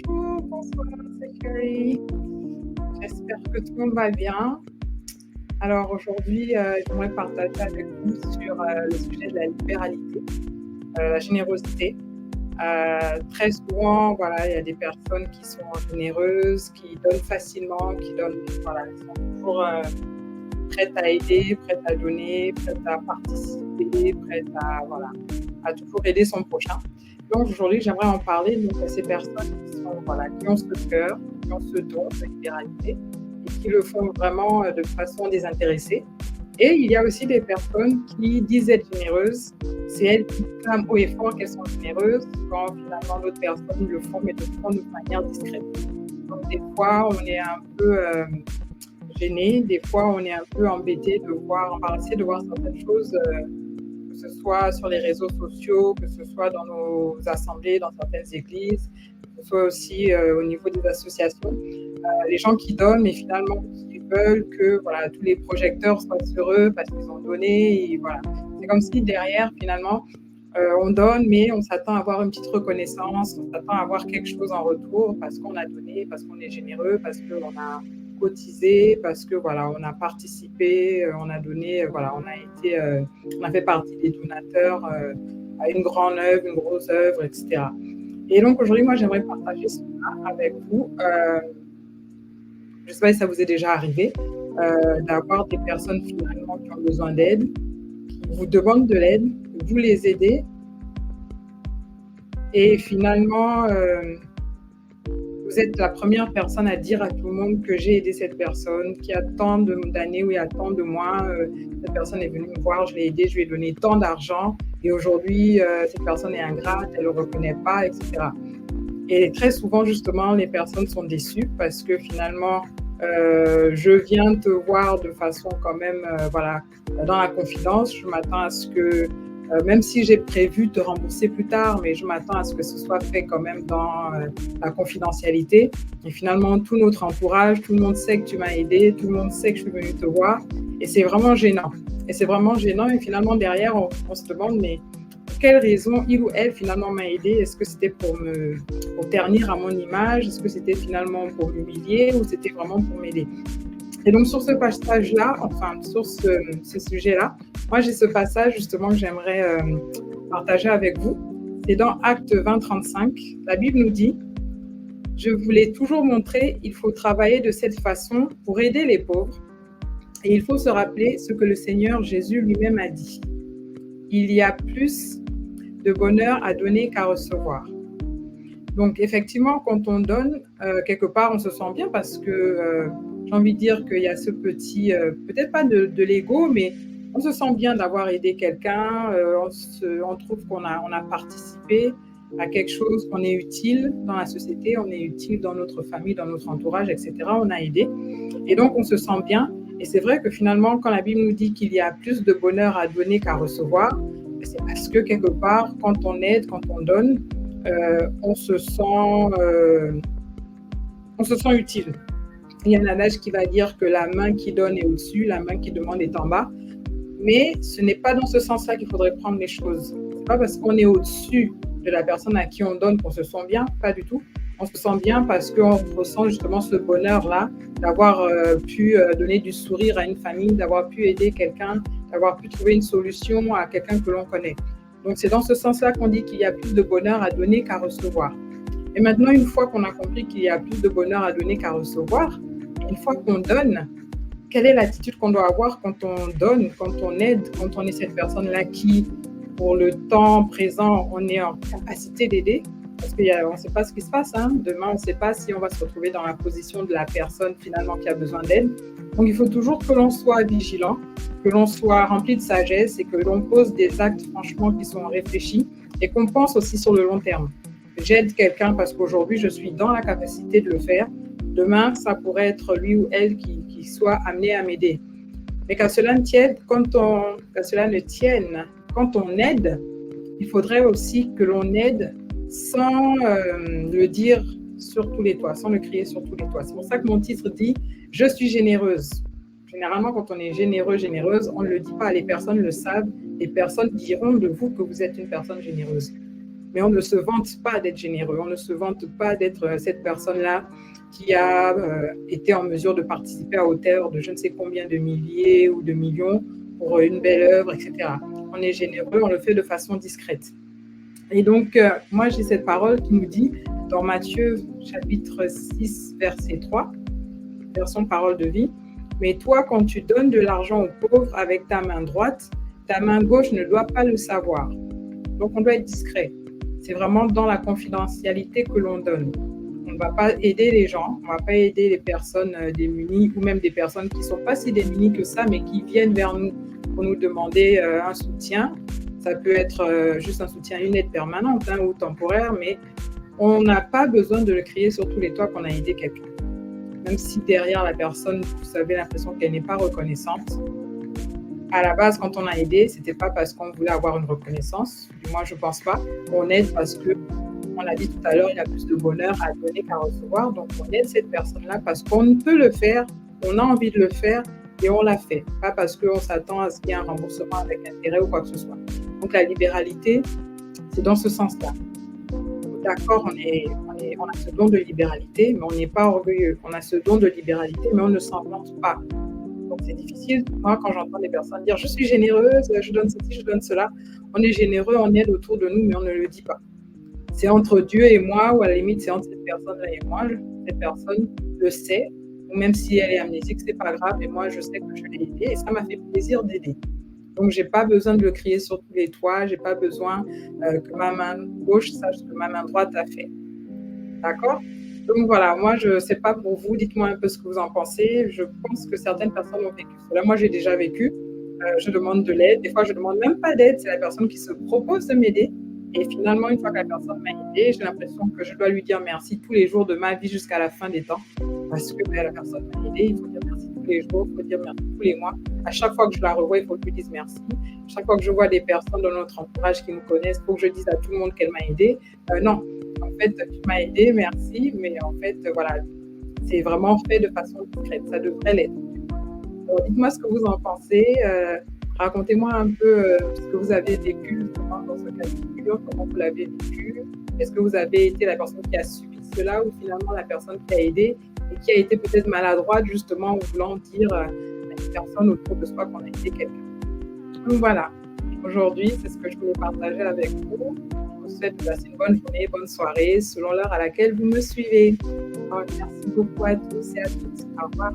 Bonjour, bonsoir, c'est Chérie. J'espère que tout le monde va bien. Alors aujourd'hui, j'aimerais partager avec vous sur le sujet de la libéralité, la générosité. Très souvent, voilà, il y a des personnes qui sont généreuses, qui donnent facilement, qui donnent, voilà, qui sont toujours prêtes à aider, prêtes à donner, prêtes à participer, prêtes à, voilà, à toujours aider son prochain. Donc aujourd'hui, j'aimerais en parler donc, à ces personnes qui sont, voilà, qui ont ce cœur, qui ont ce don de libéralité et qui le font vraiment de façon désintéressée. Et il y a aussi des personnes qui disent être généreuses. C'est elles qui clament haut et fort qu'elles sont généreuses quand finalement d'autres personnes le font, mais le font de manière discrète. Donc des fois, on est un peu gêné, des fois, on est un peu embêté de voir, embarrassé de voir certaines choses que ce soit sur les réseaux sociaux, que ce soit dans nos assemblées, dans certaines églises, que ce soit aussi au niveau des associations. Les gens qui donnent, mais finalement qui veulent que voilà, tous les projecteurs soient heureux parce qu'ils ont donné. Et voilà. C'est comme si derrière, finalement, on donne, mais on s'attend à avoir une petite reconnaissance, on s'attend à avoir quelque chose en retour parce qu'on a donné, parce qu'on est généreux, parce qu'on a cotisé, parce que voilà, on a participé, on a donné, voilà, on a fait partie des donateurs à une grande œuvre, une grosse œuvre, etc. Et donc aujourd'hui, moi, j'aimerais partager cela avec vous. Je ne sais pas si ça vous est déjà arrivé d'avoir des personnes finalement qui ont besoin d'aide, qui vous demandent de l'aide, vous les aidez, et finalement, vous êtes la première personne à dire à tout le monde que j'ai aidé cette personne, qui a tant d'années ou il y a tant de mois, cette personne est venue me voir, je l'ai aidée, je lui ai donné tant d'argent, et aujourd'hui, cette personne est ingrate, elle ne le reconnaît pas, etc. Et très souvent, justement, les personnes sont déçues parce que finalement, je viens te voir de façon quand même, voilà, dans la confidence. Je m'attends à ce que, même si j'ai prévu de te rembourser plus tard, mais je m'attends à ce que ce soit fait quand même dans la confidentialité. Et finalement, tout notre entourage, tout le monde sait que tu m'as aidé, tout le monde sait que je suis venue te voir. Et c'est vraiment gênant. Et c'est vraiment gênant. Et finalement, derrière, on se demande, mais pour quelle raison il ou elle finalement m'a aidé? Est-ce que c'était pour ternir à mon image? Est-ce que c'était finalement pour m'humilier ou c'était vraiment pour m'aider? Et donc sur ce passage-là, enfin sur ce sujet-là, moi j'ai ce passage justement que j'aimerais partager avec vous. C'est dans Actes 20-35. La Bible nous dit: je vous l'ai toujours montré, il faut travailler de cette façon pour aider les pauvres. Et il faut se rappeler ce que le Seigneur Jésus lui-même a dit. Il y a plus de bonheur à donner qu'à recevoir. Donc effectivement, quand on donne, quelque part, on se sent bien parce que j'ai envie de dire qu'il y a ce petit, peut-être pas de l'ego, mais on se sent bien d'avoir aidé quelqu'un, on trouve qu'on a participé à quelque chose, qu'on est utile dans la société, on est utile dans notre famille, dans notre entourage, etc. On a aidé. Et donc, on se sent bien. Et c'est vrai que finalement, quand la Bible nous dit qu'il y a plus de bonheur à donner qu'à recevoir, c'est parce que quelque part, quand on aide, quand on donne, on se sent utile. Il y a un adage qui va dire que la main qui donne est au-dessus, la main qui demande est en bas. Mais ce n'est pas dans ce sens-là qu'il faudrait prendre les choses. Ce n'est pas parce qu'on est au-dessus de la personne à qui on donne qu'on se sent bien, pas du tout. On se sent bien parce qu'on ressent justement ce bonheur-là d'avoir pu donner du sourire à une famille, d'avoir pu aider quelqu'un, d'avoir pu trouver une solution à quelqu'un que l'on connaît. Donc c'est dans ce sens-là qu'on dit qu'il y a plus de bonheur à donner qu'à recevoir. Et maintenant, une fois qu'on a compris qu'il y a plus de bonheur à donner qu'à recevoir, une fois qu'on donne, quelle est l'attitude qu'on doit avoir quand on donne, quand on aide, quand on est cette personne-là qui, pour le temps présent, on est en capacité d'aider? Parce qu'on ne sait pas ce qui se passe. Demain, on ne sait pas si on va se retrouver dans la position de la personne finalement qui a besoin d'aide. Donc, il faut toujours que l'on soit vigilant, que l'on soit rempli de sagesse et que l'on pose des actes franchement qui sont réfléchis et qu'on pense aussi sur le long terme. J'aide quelqu'un parce qu'aujourd'hui, je suis dans la capacité de le faire. Demain, ça pourrait être lui ou elle qui soit amené à m'aider. Mais qu'à cela ne tienne, quand on aide, il faudrait aussi que l'on aide sans le dire sur tous les toits, sans le crier sur tous les toits. C'est pour ça que mon titre dit « Je suis généreuse ». Généralement, quand on est généreux, généreuse, on ne le dit pas, les personnes le savent, les personnes diront de vous que vous êtes une personne généreuse. mais on ne se vante pas d'être généreux, on ne se vante pas d'être cette personne-là qui a été en mesure de participer à hauteur de je ne sais combien de milliers ou de millions pour une belle œuvre, etc. On est généreux, on le fait de façon discrète. Et donc, moi, j'ai cette parole qui nous dit, dans Matthieu chapitre 6, verset 3, version parole de vie, mais toi, quand tu donnes de l'argent aux pauvres avec ta main droite, ta main gauche ne doit pas le savoir. Donc, on doit être discret. C'est vraiment dans la confidentialité que l'on donne. On ne va pas aider les gens, on ne va pas aider les personnes démunies ou même des personnes qui ne sont pas si démunies que ça, mais qui viennent vers nous pour nous demander un soutien. Ça peut être juste un soutien, une aide permanente ou temporaire, mais on n'a pas besoin de le crier sur tous les toits qu'on a aidé quelqu'un. Même si derrière la personne, vous avez l'impression qu'elle n'est pas reconnaissante. À la base, quand on a aidé, ce n'était pas parce qu'on voulait avoir une reconnaissance. Moi, je ne pense pas. On aide parce que, on l'a dit tout à l'heure, il y a plus de bonheur à donner qu'à recevoir. Donc, on aide cette personne-là parce qu'on peut le faire, on a envie de le faire et on l'a fait. Pas parce qu'on s'attend à ce qu'il y ait un remboursement avec intérêt ou quoi que ce soit. Donc, la libéralité, c'est dans ce sens-là. D'accord, on a ce don de libéralité, mais on n'est pas orgueilleux. On a ce don de libéralité, mais on ne s'en vante pas. Donc, c'est difficile. Moi, quand j'entends des personnes dire « je suis généreuse, je donne ceci, je donne cela », on est généreux, on aide autour de nous, mais on ne le dit pas. C'est entre Dieu et moi, ou à la limite, c'est entre cette personne-là et moi. Cette personne le sait, ou même si elle est amnésique, c'est pas grave, et moi, je sais que je l'ai aidée, et ça m'a fait plaisir d'aider. Donc, j'ai pas besoin de le crier sur tous les toits, j'ai pas besoin que ma main gauche sache ce que ma main droite a fait. D'accord ? Donc voilà, moi, je ne sais pas pour vous, dites-moi un peu ce que vous en pensez. Je pense que certaines personnes ont vécu cela. Moi, j'ai déjà vécu. Je demande de l'aide. Des fois, je ne demande même pas d'aide. C'est la personne qui se propose de m'aider. Et finalement, une fois que la personne m'a aidé, j'ai l'impression que je dois lui dire merci tous les jours de ma vie jusqu'à la fin des temps. Parce que la personne m'a aidé, il faut dire merci tous les jours, il faut dire merci tous les mois. À chaque fois que je la revois, il faut que je lui dise merci. Chaque fois que je vois des personnes dans notre entourage qui nous connaissent, il faut que je dise à tout le monde qu'elle m'a aidé. Non, en fait, tu m'as aidé, merci, mais en fait, voilà, c'est vraiment fait de façon discrète, ça devrait l'être. Alors, dites-moi ce que vous en pensez, racontez-moi un peu ce que vous avez vécu dans ce cas de figure, comment vous l'avez vécu, est-ce que vous avez été la personne qui a subi cela ou finalement la personne qui a aidé et qui a été peut-être maladroite justement en voulant dire à une personne autour de soi qu'on a aidé quelqu'un. Donc voilà, aujourd'hui, c'est ce que je voulais partager avec vous. Je vous souhaite de passer une bonne journée, bonne soirée, selon l'heure à laquelle vous me suivez. Alors, merci beaucoup à tous et à toutes. Au revoir.